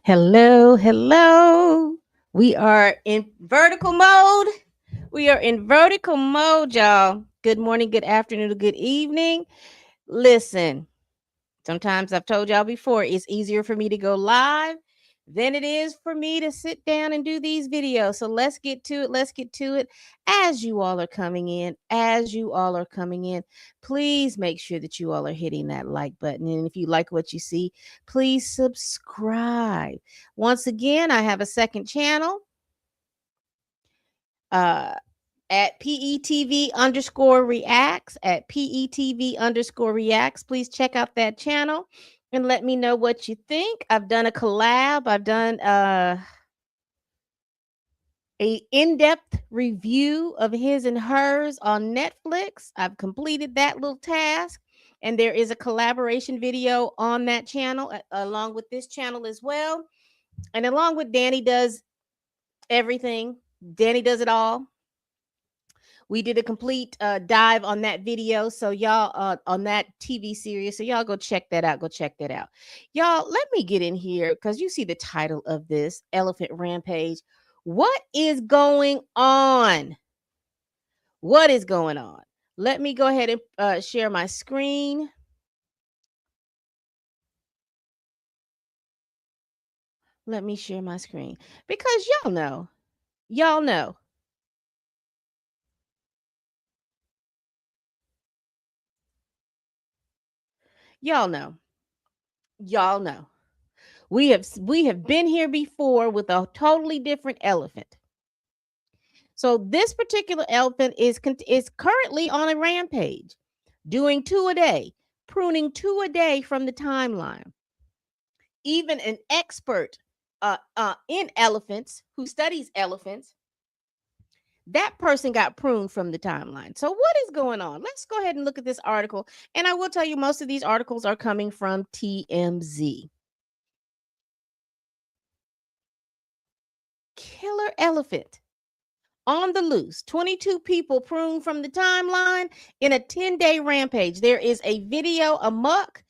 Hello, hello. We are in vertical mode. We are in vertical mode, y'all. Good morning, good afternoon, good evening. Listen, sometimes I've told y'all before, it's easier for me to go live than it is for me to sit down and do these videos. So let's get to it. Let's get to it. As you all are coming in, please make sure that you all are hitting that like button. And if you like what you see, please subscribe. Once again, I have a second channel. At PETV underscore reacts, at PETV underscore reacts. Please check out that channel and let me know what you think. I've done a collab. I've done a in-depth review of his and hers on Netflix. I've completed that little task. And there is a collaboration video on that channel along with this channel as well. And along with Danny does everything. Danny does it all. We did a complete dive on that video. So y'all on that TV series. So y'all go check that out. Go check that out. Y'all, let me get in here because you see the title of this Elephant Rampage. What is going on? What is going on? Let me go ahead and share my screen. Let me share my screen because y'all know. Y'all know. Y'all know. Y'all know. We have been here before with a totally different elephant. So this particular elephant is currently on a rampage, doing 2 a day, pruning 2 a day from the timeline. Even an expert in elephants who studies elephants, that person got pruned from the timeline. So what is going on? Let's go ahead and look at this article. And I will tell you, most of these articles are coming from TMZ. Killer elephant on the loose. 22 people pruned from the timeline in a 10-day rampage. There is a video amok.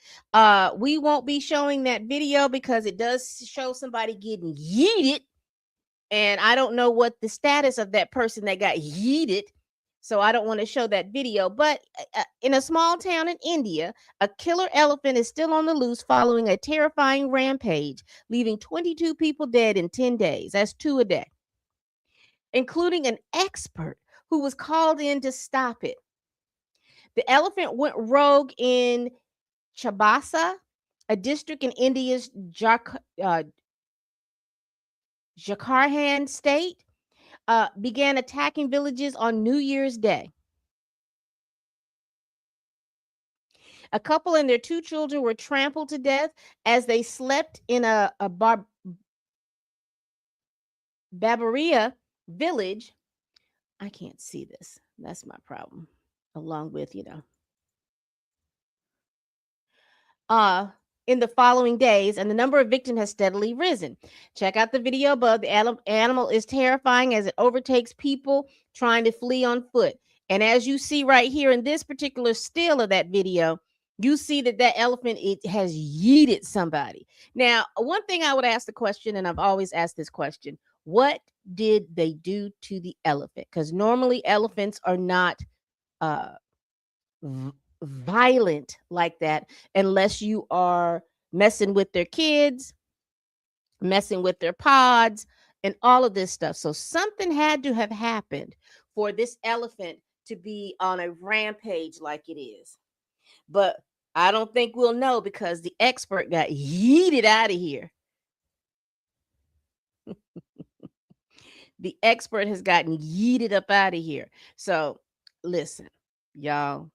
We won't be showing that video because it does show somebody getting yeeted. And I don't know what the status of that person that got yeeted. So I don't want to show that video. But in a small town in India, a killer elephant is still on the loose following a terrifying rampage, leaving 22 people dead in 10 days. That's 2 a day, including an expert who was called in to stop it. The elephant went rogue in Chabasa, a district in India's Jharkhand state, began attacking villages on New Year's Day. A couple and their 2 children were trampled to death as they slept in a Babaria village. I can't see this. That's my problem. Along with, in the following days, and the number of victims has steadily risen. Check out the video above. The animal is terrifying as it overtakes people trying to flee on foot. And as you see right here in this particular still of that video, you see that elephant, it has yeeted somebody. Now, one thing I would ask the question, and I've always asked this question, what did they do to the elephant? Because normally elephants are not violent like that unless you are messing with their kids, messing with their pods, and all of this stuff. So something had to have happened for this elephant to be on a rampage like it is. But I don't think we'll know because the expert got yeeted out of here. The expert has gotten yeeted up out of here. So listen, y'all.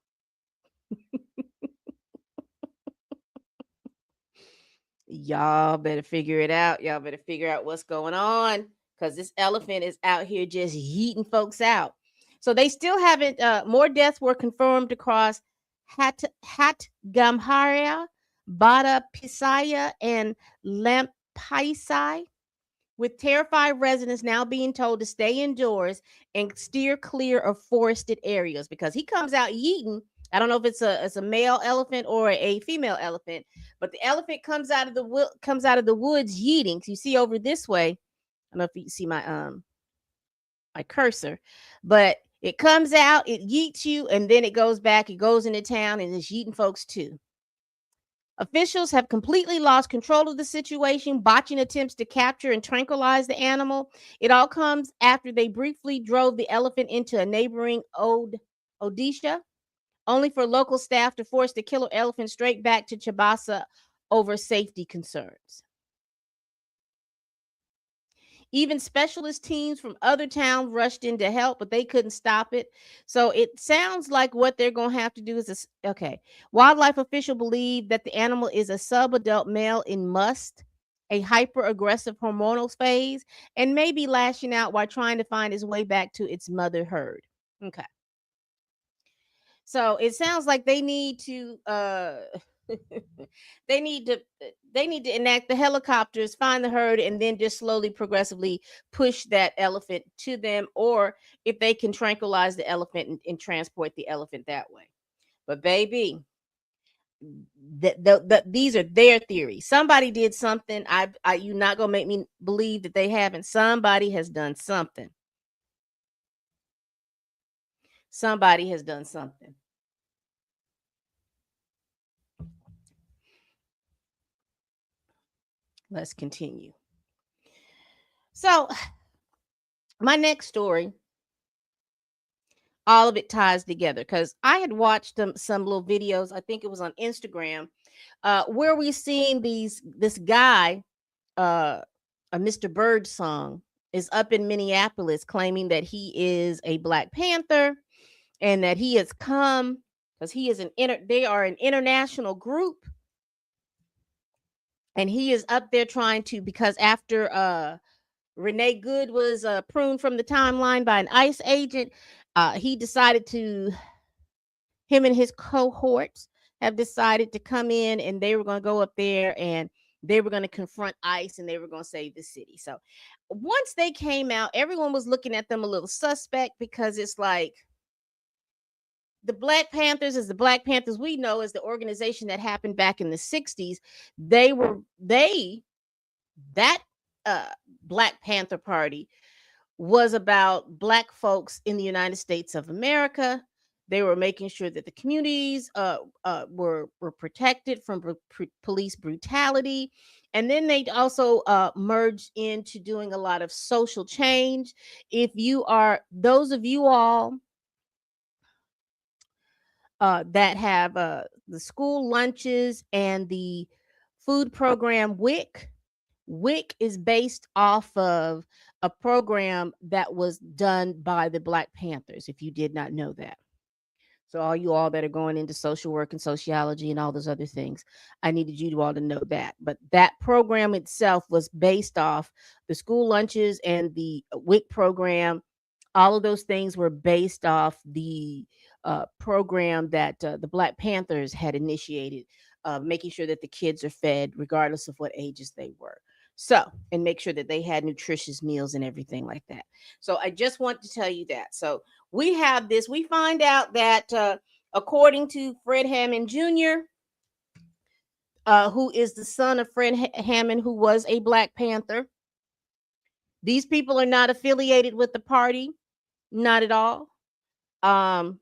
Y'all better figure it out. Y'all better figure out what's going on because this elephant is out here just yeeting folks out. So they still haven't, more deaths were confirmed across Hatgamharia, Bada Pisaya, and Lampaisai, with terrified residents now being told to stay indoors and steer clear of forested areas because he comes out yeeting I don't know if it's a male elephant or a female elephant, but the elephant comes out of the woods yeeting. So you see over this way. I don't know if you can see my cursor, but it comes out, it yeets you, and then it goes back, it goes into town, and it's yeeting folks too. Officials have completely lost control of the situation, botching attempts to capture and tranquilize the animal. It all comes after they briefly drove the elephant into a neighboring Odisha, only for local staff to force the killer elephant straight back to Chabasa over safety concerns. Even specialist teams from other towns rushed in to help, but they couldn't stop it. So it sounds like what they're going to have to do is this. Okay. Wildlife official believe that the animal is a subadult male in must, a hyper aggressive hormonal phase, and may be lashing out while trying to find its way back to its mother herd. Okay. So it sounds like they need to they need to they need to enact the helicopters, find the herd, and then just slowly, progressively push that elephant to them, or if they can tranquilize the elephant and transport the elephant that way. But baby, these are their theories. Somebody did something. You're not gonna make me believe that they haven't. Somebody has done something. Somebody has done something. Let's continue. So, my next story, all of it ties together because I had watched some little videos. I think it was on Instagram, where we seen this guy, uh, a Mr. Bird song, is up in Minneapolis claiming that he is a Black Panther and that he has come because he is they are an international group, and he is up there trying to, because after Renee Good was pruned from the timeline by an ICE agent. He decided to, him and his cohorts have decided to come in, and they were going to go up there and they were going to confront ICE and they were going to save the city. So once they came out, everyone was looking at them a little suspect because it's like the Black Panthers is the Black Panthers we know as the organization that happened back in the 60s. That uh Black Panther Party was about Black folks in the United States of America. They were making sure that the communities were protected from police brutality, and then they also merged into doing a lot of social change. If you are those of you all that have the school lunches and the food program WIC is based off of a program that was done by the Black Panthers, if you did not know that. So all you all that are going into social work and sociology and all those other things, I needed you all to know that. But that program itself was based off the school lunches and the WIC program. All of those things were based off the program that the Black Panthers had initiated, making sure that the kids are fed regardless of what ages they were. So, and make sure that they had nutritious meals and everything like that. So, I just want to tell you that. So, we have this. We find out that according to Fred Hammond Jr., who is the son of Fred Hammond, who was a Black Panther, these people are not affiliated with the party, not at all. Um,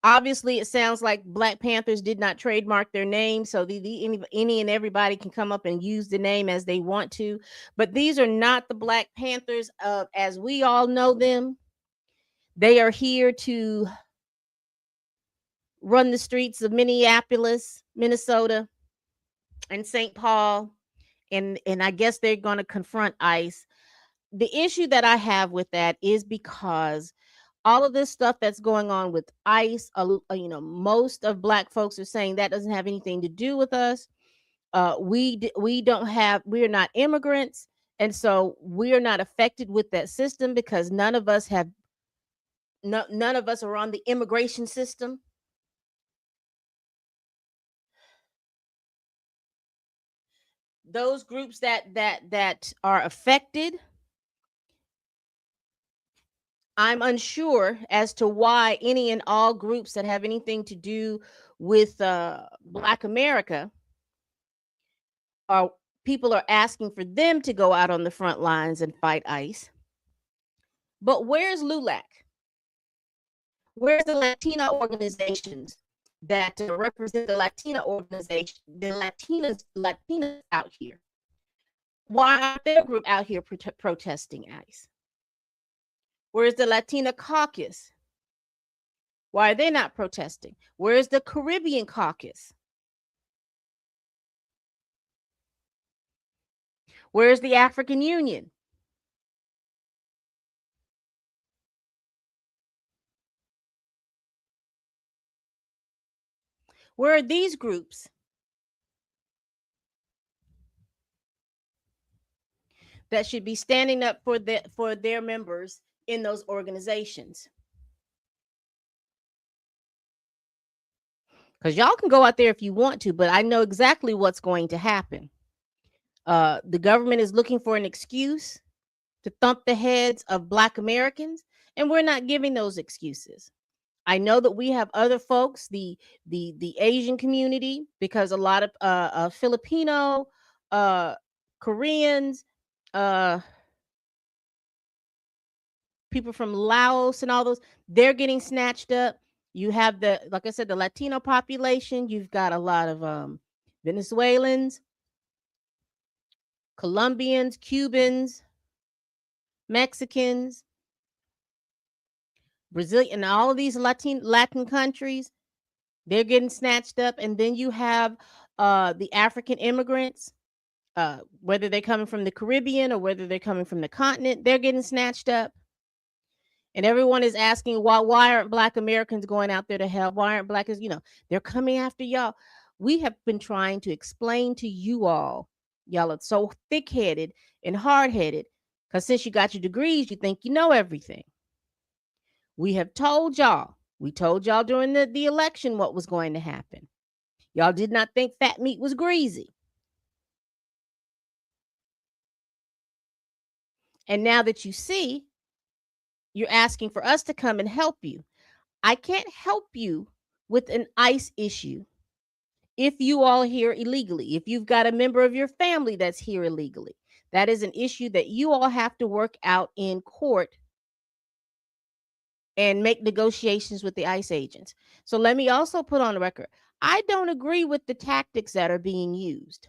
Obviously, it sounds like Black Panthers did not trademark their name, so any and everybody can come up and use the name as they want to. But these are not the Black Panthers as we all know them. They are here to run the streets of Minneapolis, Minnesota, and St. Paul, and I guess they're going to confront ICE. The issue that I have with that is because all of this stuff that's going on with ICE, most of Black folks are saying that doesn't have anything to do with us. We don't have, we're not immigrants, and so we're not affected with that system because none of us have, none of us are on the immigration system. Those groups that are affected I'm unsure as to why any and all groups that have anything to do with Black America are people are asking for them to go out on the front lines and fight ICE. But where's LULAC? Where's the Latina organizations that represent the Latina organization, the Latinas out here? Why aren't their group out here protesting ICE? Where's the Latina caucus? Why are they not protesting? Where's the Caribbean caucus? Where's the African Union? Where are these groups that should be standing up for their members in those organizations? Because y'all can go out there if you want to, but I know exactly what's going to happen. The government is looking for an excuse to thump the heads of Black Americans, and we're not giving those excuses. I know that we have other folks, the Asian community, because a lot of Filipino, uh, Koreans, uh, people from Laos, and all those, they're getting snatched up. You have the, like I said, the Latino population. You've got a lot of Venezuelans, Colombians, Cubans, Mexicans, Brazilian, and all of these Latin countries. They're getting snatched up, and then you have the African immigrants, whether they're coming from the Caribbean or whether they're coming from the continent, they're getting snatched up. And everyone is asking why aren't Black Americans going out there to help? Why aren't Black, they're coming after y'all. We have been trying to explain to you all. Y'all are so thick-headed and hard-headed because since you got your degrees, you think you know everything. We have told y'all. We told y'all during the election what was going to happen. Y'all did not think fat meat was greasy. And now that you see, you're asking for us to come and help you. I can't help you with an ICE issue if you all here illegally, if you've got a member of your family that's here illegally. That is an issue that you all have to work out in court and make negotiations with the ICE agents. So let me also put on the record, I don't agree with the tactics that are being used.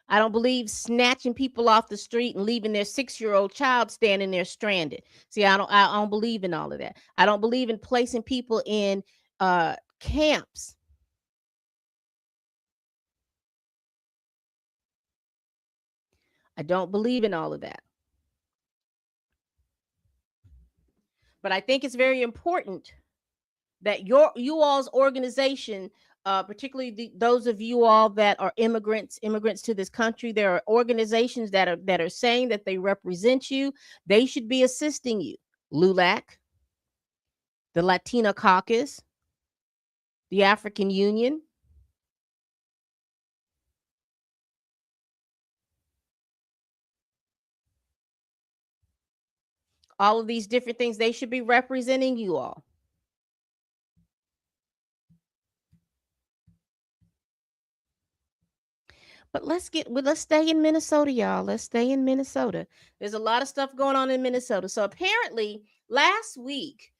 I don't believe snatching people off the street and leaving their 6-year-old child standing there stranded. See, I don't believe in all of that. I don't believe in placing people in camps. I don't believe in all of that. But I think it's very important that you all's organization, particularly those of you all that are immigrants to this country, there are organizations that are saying that they represent you. They should be assisting you. LULAC, the Latina Caucus, the African Union. All of these different things, they should be representing you all. But let's stay in Minnesota, y'all. Let's stay in Minnesota. There's a lot of stuff going on in Minnesota. So apparently, last week,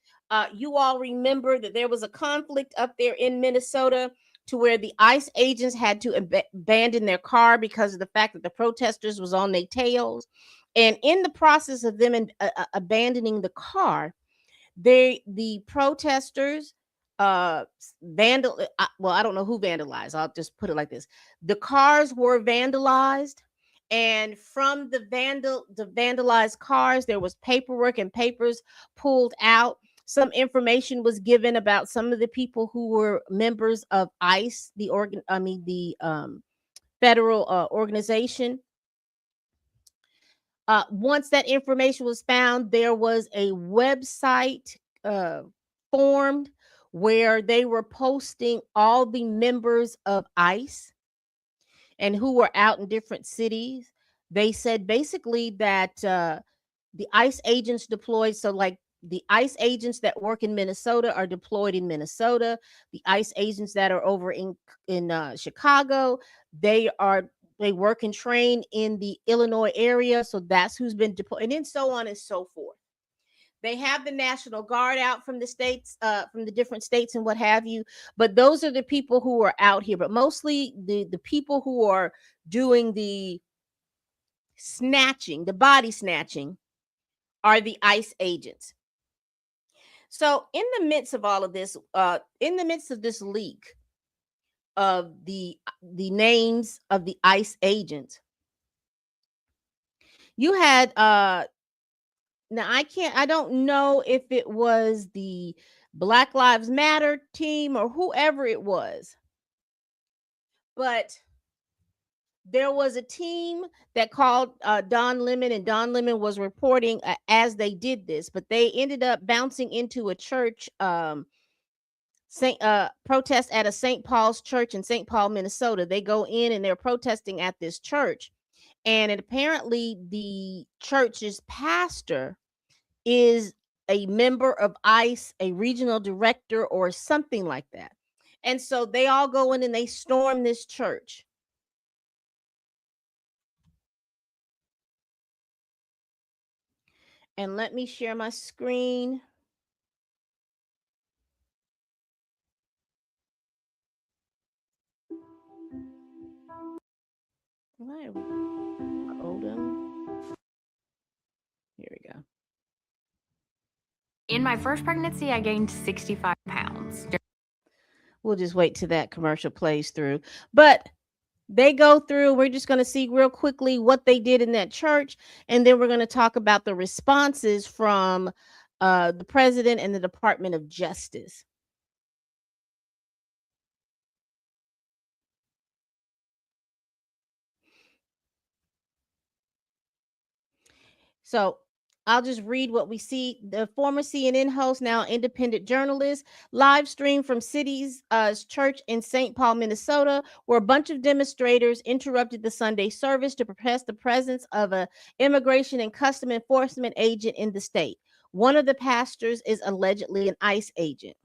you all remember that there was a conflict up there in Minnesota to where the ICE agents had to abandon their car because of the fact that the protesters was on their tails. And in the process of them abandoning the car, the protesters well, I don't know who vandalized. I'll just put it like this. The cars were vandalized, and from the vandalized cars there was paperwork and papers pulled out. Some information was given about some of the people who were members of ICE, the federal organization. Once that information was found, there was a website formed where they were posting all the members of ICE and who were out in different cities. They said basically that the ICE agents deployed. So like the ICE agents that work in Minnesota are deployed in Minnesota. The ICE agents that are over in Chicago, they work and train in the Illinois area. So that's who's been deployed, and then so on and so forth. They have the National Guard out from the states, from the different states and what have you. But those are the people who are out here. But mostly the people who are doing the snatching, the body snatching, are the ICE agents. So in the midst of all of this, in the midst of this leak of the names of the ICE agents, you had now I don't know if it was the Black Lives Matter team or whoever it was, but there was a team that called Don Lemon, and Don Lemon was reporting as they did this, but they ended up bouncing into a church protest at a St. Paul's church in St. Paul, Minnesota. They go in and they're protesting at this church, and apparently the church's pastor is a member of ICE, a regional director or something like that. And so they all go in and they storm this church. And let me share my screen. Why are we Odom? Here we go. In my first pregnancy, I gained 65 pounds. We'll just wait till that commercial plays through. But they go through, we're just going to see real quickly what they did in that church. And then we're going to talk about the responses from the president and the Department of Justice. So I'll just read what we see. The former CNN host, now independent journalist, live stream from City's church in St. Paul, Minnesota, where a bunch of demonstrators interrupted the Sunday service to protest the presence of an immigration and custom enforcement agent in the state. One of the pastors is allegedly an ICE agent.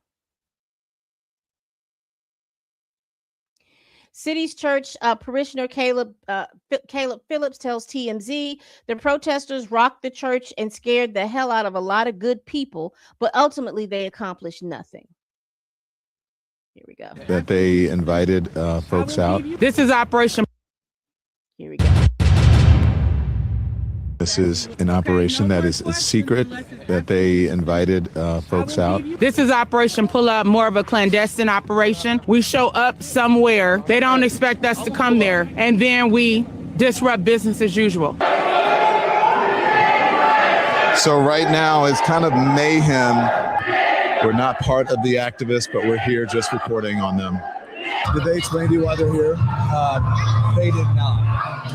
City's church parishioner Caleb Phillips tells TMZ the protesters rocked the church and scared the hell out of a lot of good people, but ultimately they accomplished nothing. Here we go. That they invited folks out. This is Operation. Here we go. This is an operation that is secret, that they invited folks out. This is Operation Pull Up, more of a clandestine operation. We show up somewhere. They don't expect us to come there, and then we disrupt business as usual. So right now it's kind of mayhem. We're not part of the activists, but we're here just reporting on them. Did they explain to you why they're here? They did not.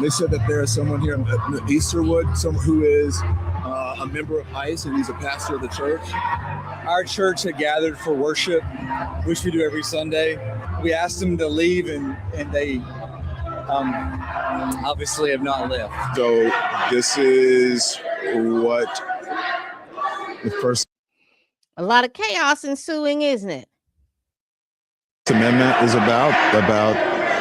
They said that there is someone here in Easterwood, who is a member of ICE, and he's a pastor of the church. Our church had gathered for worship, which we do every Sunday. We asked them to leave, and they obviously have not left. So this is what the First A lot of chaos ensuing, isn't it? Amendment is about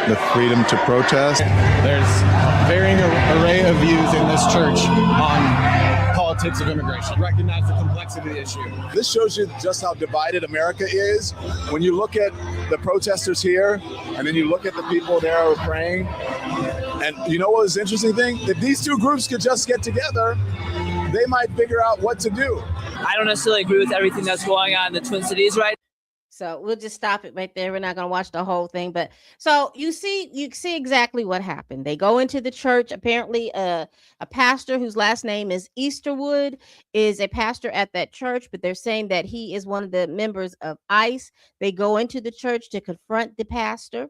the freedom to protest. There's a varying array of views in this church on politics of immigration. Recognize the complexity of the issue. This shows you just how divided America is. When you look at the protesters here, and then you look at the people there who are praying, and you know what was the interesting thing? If these two groups could just get together, they might figure out what to do. I don't necessarily agree with everything that's going on in the Twin Cities right now. So we'll just stop it right there. We're not going to watch the whole thing. But so you see exactly what happened. They go into the church. Apparently a pastor whose last name is Easterwood is a pastor at that church, but they're saying that he is one of the members of ICE. They go into the church to confront the pastor.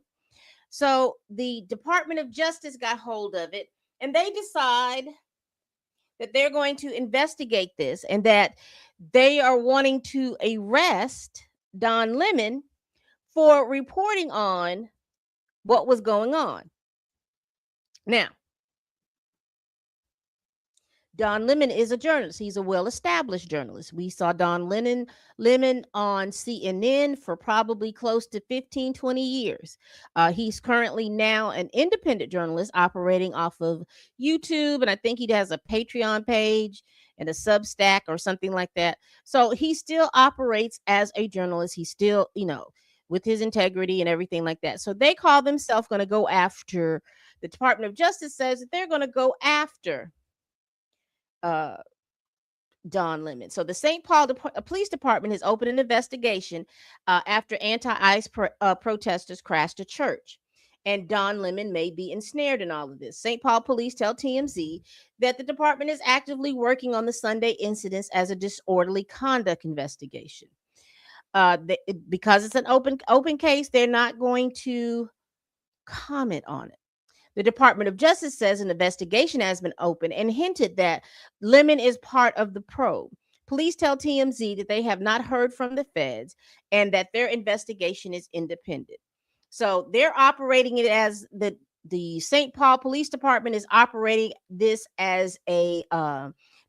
So the Department of Justice got hold of it, and they decide that they're going to investigate this and that they are wanting to arrest Don Lemon for reporting on what was going on. Now, Don Lemon is a journalist. He's a well-established journalist. We saw Lemon on CNN for probably close to 15, 20 years. He's currently now an independent journalist operating off of YouTube, and I think he has a Patreon page and a Substack or something like that. So he still operates as a journalist. He's still, with his integrity and everything like that. So they call themselves going to go after, the Department of Justice says that they're going to go after Don Lemon. So the St. Paul Police Department has opened an investigation after anti-ICE protesters crashed a church. And Don Lemon may be ensnared in all of this. St. Paul police tell TMZ that the department is actively working on the Sunday incidents as a disorderly conduct investigation. Because it's an open case, they're not going to comment on it. The Department of Justice says an investigation has been opened and hinted that Lemon is part of the probe. Police tell TMZ that they have not heard from the feds and that their investigation is independent. So they're operating it as the St. Paul Police Department is operating this as a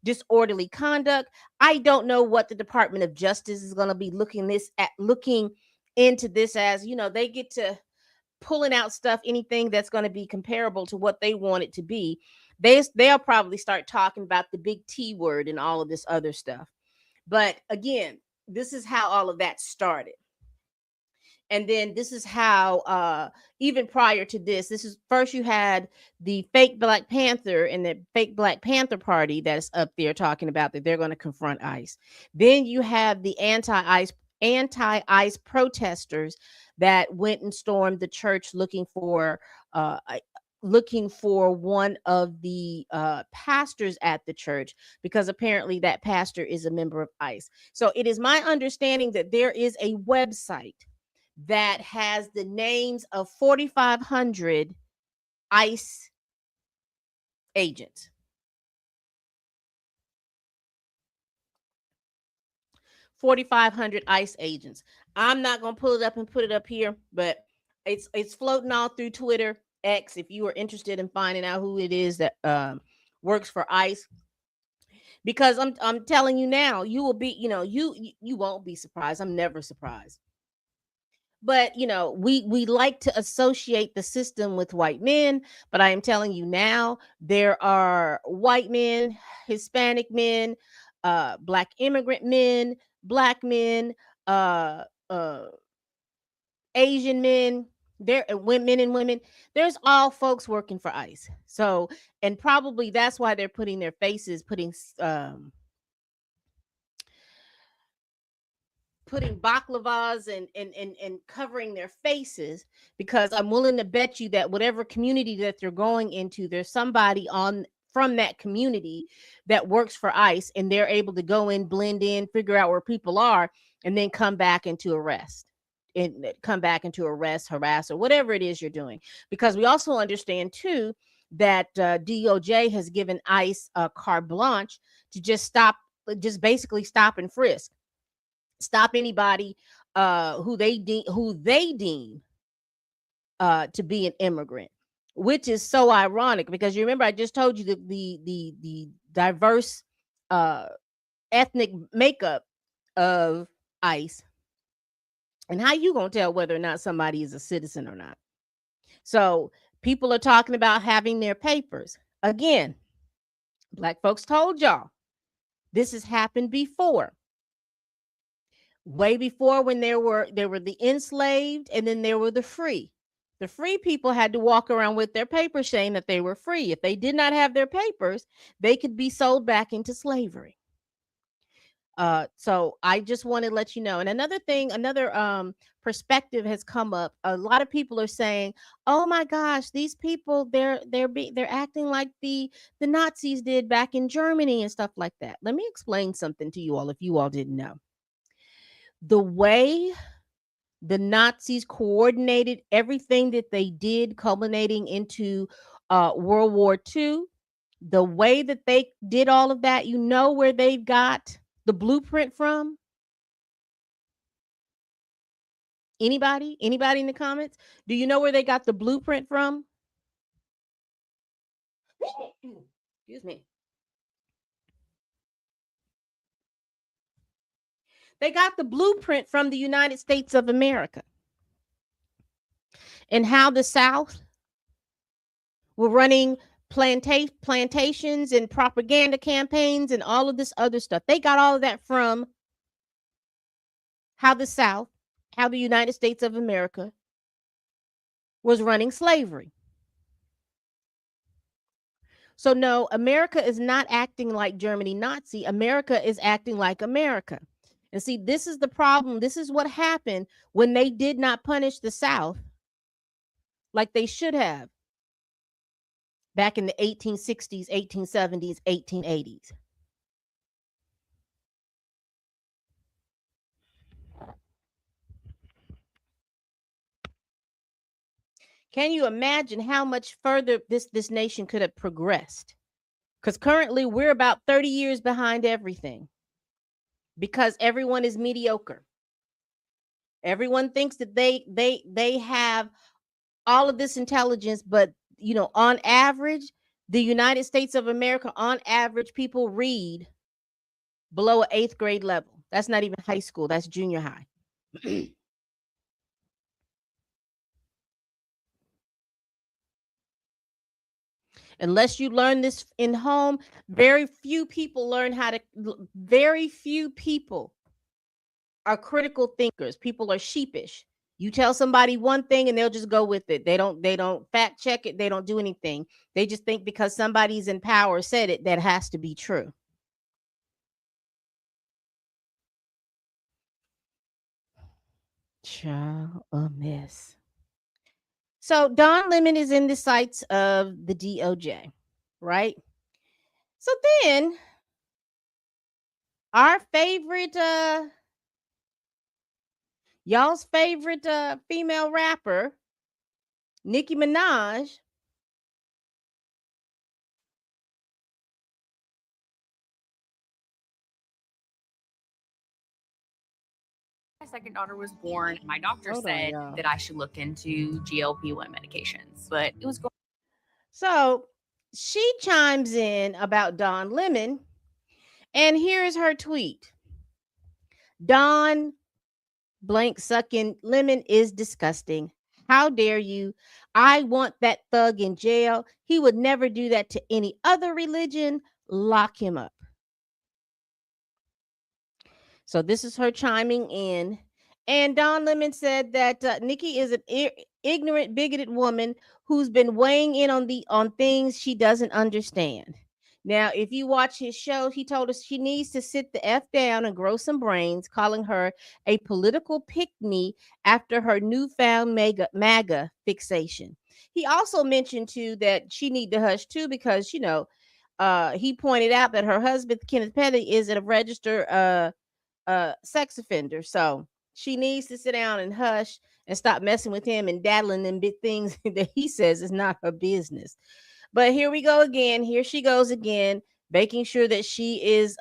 disorderly conduct. I don't know what the Department of Justice is going to be looking into this as. They get to pulling out stuff, anything that's going to be comparable to what they want it to be. They'll probably start talking about the big T word and all of this other stuff. But again, this is how all of that started. And then this is how, even prior to this is first you had the fake Black Panther and the fake Black Panther Party that's up there talking about that they're going to confront ICE. Then you have the anti-ICE protesters that went and stormed the church looking for one of the pastors at the church, because apparently that pastor is a member of ICE. So it is my understanding that there is a website that has the names of 4,500 ICE agents. 4,500 ICE agents. I'm not going to pull it up and put it up here, but it's floating all through Twitter, X, if you are interested in finding out who it is that works for ICE. Because I'm telling you now, you will be, you won't be surprised. I'm never surprised. But we like to associate the system with white men, but I am telling you now, there are white men, Hispanic men, Black immigrant men, Black men, Asian men, there women and women. There's all folks working for ICE. So, and probably that's why they're putting their faces, putting baklavas and covering their faces, because I'm willing to bet you that whatever community that they're going into, there's somebody from that community that works for ICE, and they're able to go in, blend in, figure out where people are, and then come back into arrest, harass, or whatever it is you're doing. Because we also understand too that DOJ has given ICE a carte blanche to just basically stop and frisk. Stop anybody who they deem to be an immigrant, which is so ironic, because you remember I just told you the diverse ethnic makeup of ICE, and how you gonna tell whether or not somebody is a citizen or not. So people are talking about having their papers. Again, Black folks told y'all this has happened before. Way before, when there were the enslaved, and then there were the free. The free people had to walk around with their papers saying that they were free. If they did not have their papers, they could be sold back into slavery. So I just want to let you know. And another perspective has come up. A lot of people are saying, "Oh my gosh, these people they're acting like the Nazis did back in Germany and stuff like that." Let me explain something to you all if you all didn't know. The way the Nazis coordinated everything that they did, culminating into World War II, the way that they did all of that, where they've got the blueprint from? Anybody in the comments? Do you know where they got the blueprint from? Excuse me. They got the blueprint from the United States of America and how the South were running plantations and propaganda campaigns and all of this other stuff. They got all of that from how the South, how the United States of America was running slavery. So no, America is not acting like Germany Nazi. America is acting like America. And see, this is the problem. This is what happened when they did not punish the South like they should have back in the 1860s, 1870s, 1880s. Can you imagine how much further this nation could have progressed? Because currently we're about 30 years behind everything because everyone is mediocre. Everyone thinks that they have all of this intelligence, but you know, on average, the United States of America, on average, people read below an 8th grade level. That's not even high school, that's junior high. Unless you learn this in home, very few people very few people are critical thinkers. People are sheepish. You tell somebody one thing and they'll just go with it. They don't fact check it. They don't do anything. They just think because somebody's in power said it, that has to be true. Child, a mess. So Don Lemon is in the sights of the DOJ, right? So then our favorite y'all's favorite female rapper, Nicki Minaj, My second daughter was born, my doctor Hold on, said y'all. that I should look into GLP-1 medications, but it was going. So she chimes in about Don Lemon, and here's her tweet. Don blank sucking lemon is disgusting. How dare you? I want that thug in jail. He would never do that to any other religion. Lock him up. So this is her chiming in. And Don Lemon said that Nikki is an ignorant, bigoted woman who's been weighing in on things she doesn't understand. Now, if you watch his show, he told us she needs to sit the F down and grow some brains, calling her a political pick-me after her newfound MAGA fixation. He also mentioned too that she need to hush too because he pointed out that her husband Kenneth Petty is a registered sex offender. So she needs to sit down and hush and stop messing with him and daddling them big things that he says is not her business. But here we go again. Here she goes again, making sure that she is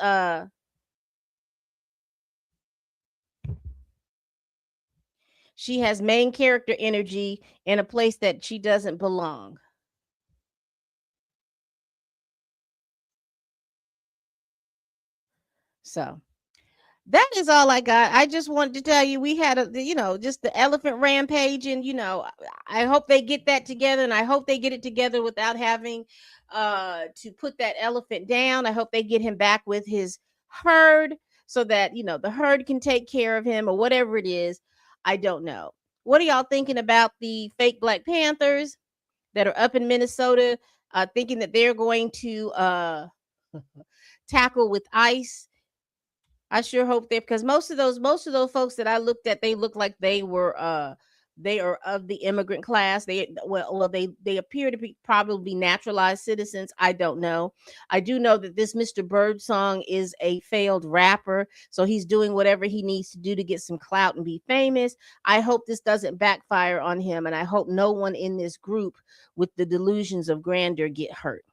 she has main character energy in a place that she doesn't belong. So that is all I got. I just wanted to tell you we had just the elephant rampage, and I hope they get that together, and I hope they get it together without having to put that elephant down. I hope they get him back with his herd so that the herd can take care of him or whatever it is. I don't know. What are y'all thinking about the fake Black Panthers that are up in Minnesota, thinking that they're going to tackle with ICE? I sure hope that, because most of those folks that I looked at, they look like they are of the immigrant class. They appear to be probably naturalized citizens. I don't know. I do know that this Mr. Birdsong is a failed rapper, so he's doing whatever he needs to do to get some clout and be famous. I hope this doesn't backfire on him, and I hope no one in this group with the delusions of grandeur get hurt.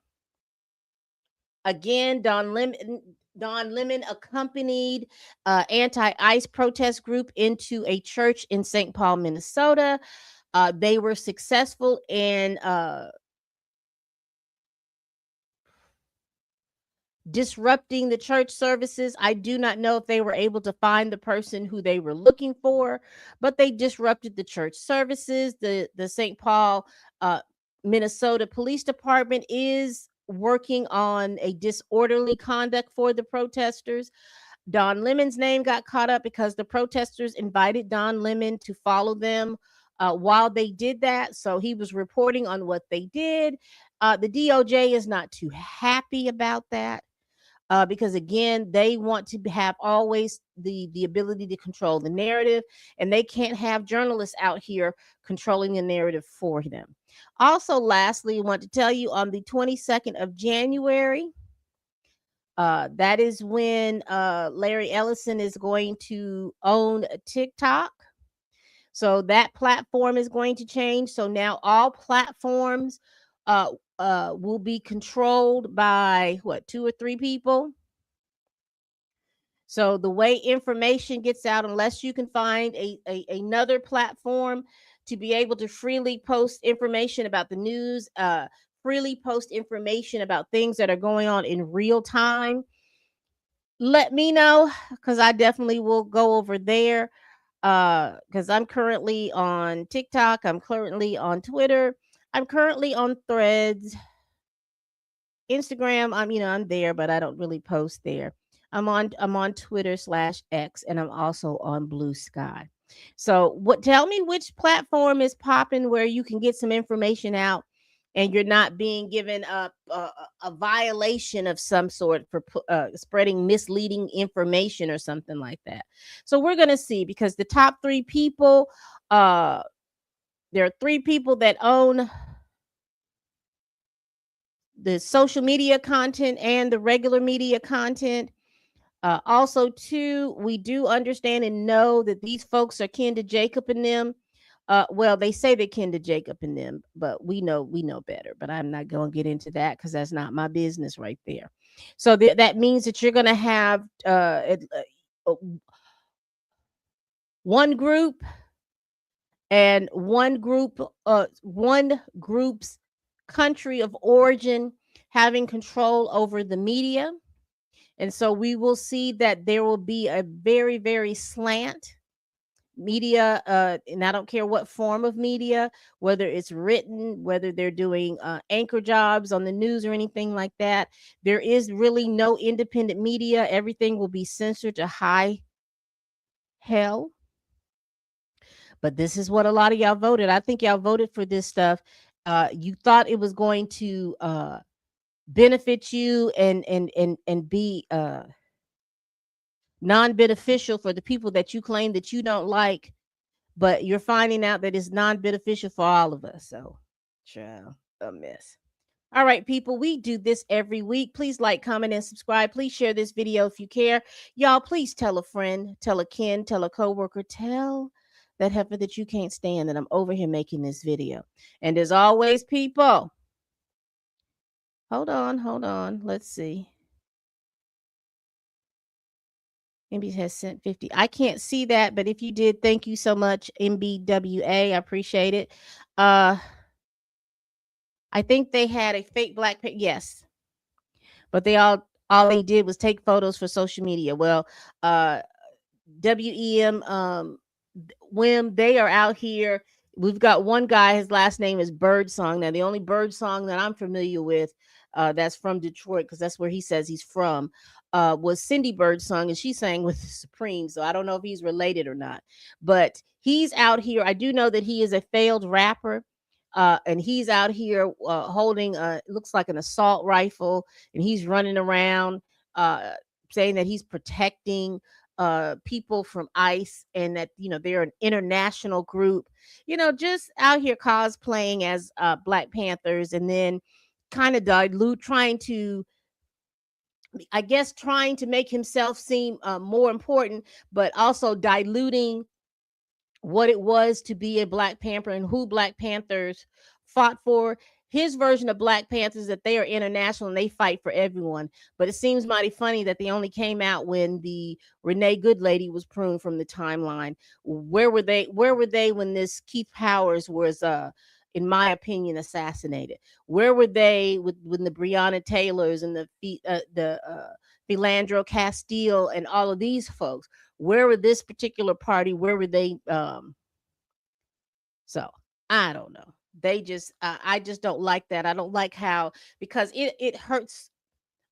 Again, Don Lemon accompanied anti-ICE protest group into a church in St. Paul, Minnesota. They were successful in disrupting the church services. I do not know if they were able to find the person who they were looking for, but they disrupted the church services. The St. Paul, Minnesota Police Department is working on a disorderly conduct for the protesters. Don Lemon's name got caught up because the protesters invited Don Lemon to follow them while they did that. So he was reporting on what they did. The DOJ is not too happy about that. Because again, they want to have always the ability to control the narrative, and they can't have journalists out here controlling the narrative for them. Also, lastly, I want to tell you on the 22nd of January, that is when Larry Ellison is going to own TikTok. So that platform is going to change. So now all platforms will be controlled by what, 2 or 3 people. So the way information gets out, unless you can find another platform to be able to freely post information about the news, freely post information about things that are going on in real time, let me know, because I definitely will go over there. Because I'm currently on TikTok, I'm currently on Twitter, I'm currently on Threads, Instagram. I'm there, but I don't really post there. I'm on Twitter/X, and I'm also on Blue Sky. So tell me which platform is popping where you can get some information out and you're not being given a violation of some sort for spreading misleading information or something like that. So we're going to see, because the top 3 people, there are 3 people that own the social media content and the regular media content. Also, 2, we do understand and know that these folks are kin to Jacob and them. Well, they say they're kin to Jacob and them, but we know better. But I'm not going to get into that because that's not my business right there. So that means that you're going to have one group and one group's country of origin having control over the media. And so we will see that there will be a very, very slant media, and I don't care what form of media, whether it's written, whether they're doing anchor jobs on the news or anything like that. There is really no independent media. Everything will be censored to high hell. But this is what a lot of y'all voted. I think y'all voted for this stuff. You thought it was going to benefit you and be non-beneficial for the people that you claim that you don't like, but you're finding out that it's non-beneficial for all of us. So, child, a mess. All right, people, we do this every week. Please like, comment, and subscribe. Please share this video if you care. Y'all, please tell a friend, tell a kin, tell a coworker, tell that heifer that you can't stand that I'm over here making this video. And as always, people, hold on. Let's see. MB has sent 50. I can't see that, but if you did, thank you so much, MBWA. I appreciate it. I think they had a fake black, yes, but all they did was take photos for social media. Well, WEM, when they are out here, we've got one guy, his last name is Birdsong. Now, the only Birdsong that I'm familiar with, that's from Detroit, because that's where he says he's from, was Cindy Birdsong, and she sang with the Supreme. So I don't know if he's related or not, but he's out here. I do know that he is a failed rapper. And he's out here holding looks like an assault rifle, and he's running around saying that he's protecting people from ICE, and that they're an international group, just out here cosplaying as Black Panthers, and then kind of trying to make himself seem more important, but also diluting what it was to be a Black Panther and who Black Panthers fought for. His version of Black Panthers, that they are international and they fight for everyone. But it seems mighty funny that they only came out when the Renee Good lady was pruned from the timeline. Where were they when this Keith Powers was in my opinion, assassinated? Where were they when the Breonna Taylors and the Philandro Castile and all of these folks? Where were this particular party? Where were they? So I don't know. They just I just don't like that. I don't like how, because it hurts.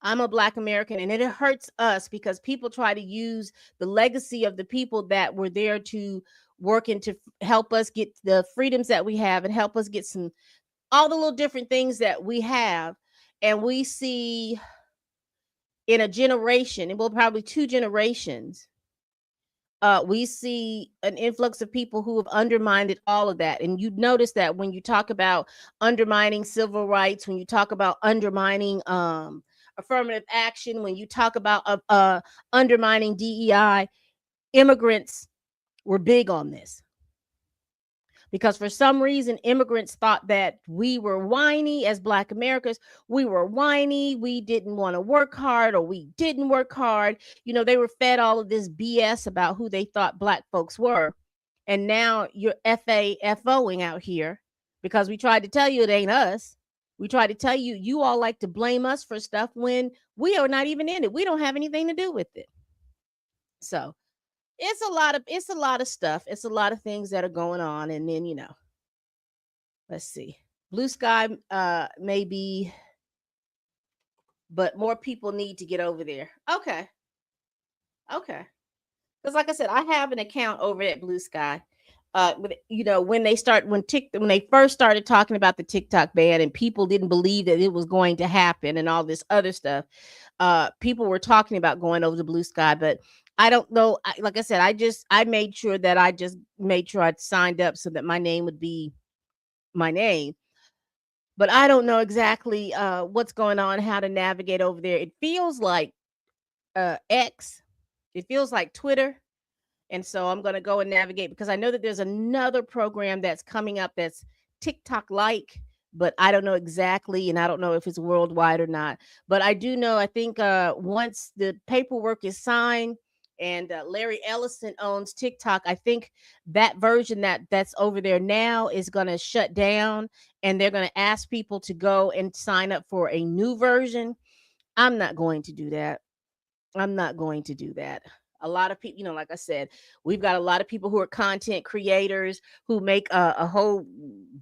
I'm a Black American, and it hurts us because people try to use the legacy of the people that were there to work and to help us get the freedoms that we have and help us get some all the little different things that we have. And we see in a generation, and well, probably 2 generations, we see an influx of people who have undermined all of that. And you notice that when you talk about undermining civil rights, when you talk about undermining affirmative action, when you talk about undermining DEI, immigrants were big on this. Because for some reason, immigrants thought that we were whiny as Black Americans. We were whiny. We didn't want to work hard, or we didn't work hard. You know, they were fed all of this BS about who they thought Black folks were. And now you're FAFOing out here because we tried to tell you it ain't us. We tried to tell you, you all like to blame us for stuff when we are not even in it. We don't have anything to do with it. So it's a lot of stuff. It's a lot of things that are going on. And then, you know, let's see. Blue sky maybe, but more people need to get over there. Okay. Because like I said, I have an account over at Blue Sky. You know, when they first started talking about the TikTok ban and people didn't believe that it was going to happen and all this other stuff, people were talking about going over to Blue Sky, but I don't know. Like I said, I made sure that I signed up so that my name would be my name. But I don't know exactly what's going on, how to navigate over there. It feels like X. It feels like Twitter. And so I'm going to go and navigate, because I know that there's another program that's coming up that's TikTok-like, but I don't know exactly, and I don't know if it's worldwide or not. But I do know, I think once the paperwork is signed and Larry Ellison owns TikTok, I think that version that's over there now is going to shut down, and they're going to ask people to go and sign up for a new version. I'm not going to do that. A lot of people, you know, like I said, we've got a lot of people who are content creators who make a whole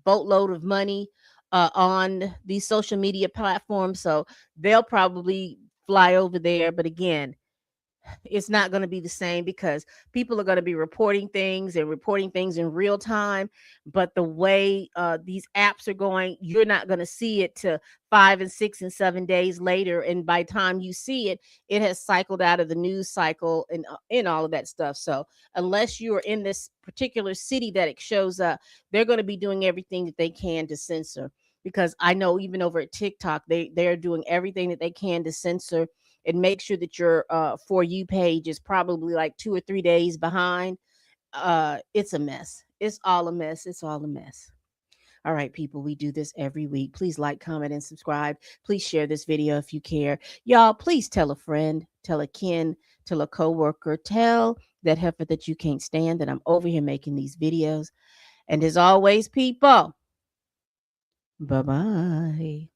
boatload of money on these social media platforms. So they'll probably fly over there. But again, it's not going to be the same, because people are going to be reporting things in real time. But the way these apps are going, you're not going to see it to 5 and 6 and 7 days later. And by the time you see it, it has cycled out of the news cycle and in all of that stuff. So unless you are in this particular city that it shows up, they're going to be doing everything that they can to censor. Because I know even over at TikTok, they're doing everything that they can to censor and make sure that your For You page is probably like 2 or 3 days behind. It's a mess. It's all a mess. All right, people, we do this every week. Please like, comment, and subscribe. Please share this video if you care. Y'all, please tell a friend, tell a kin, tell a coworker, tell that heifer that you can't stand that I'm over here making these videos. And as always, people, bye-bye.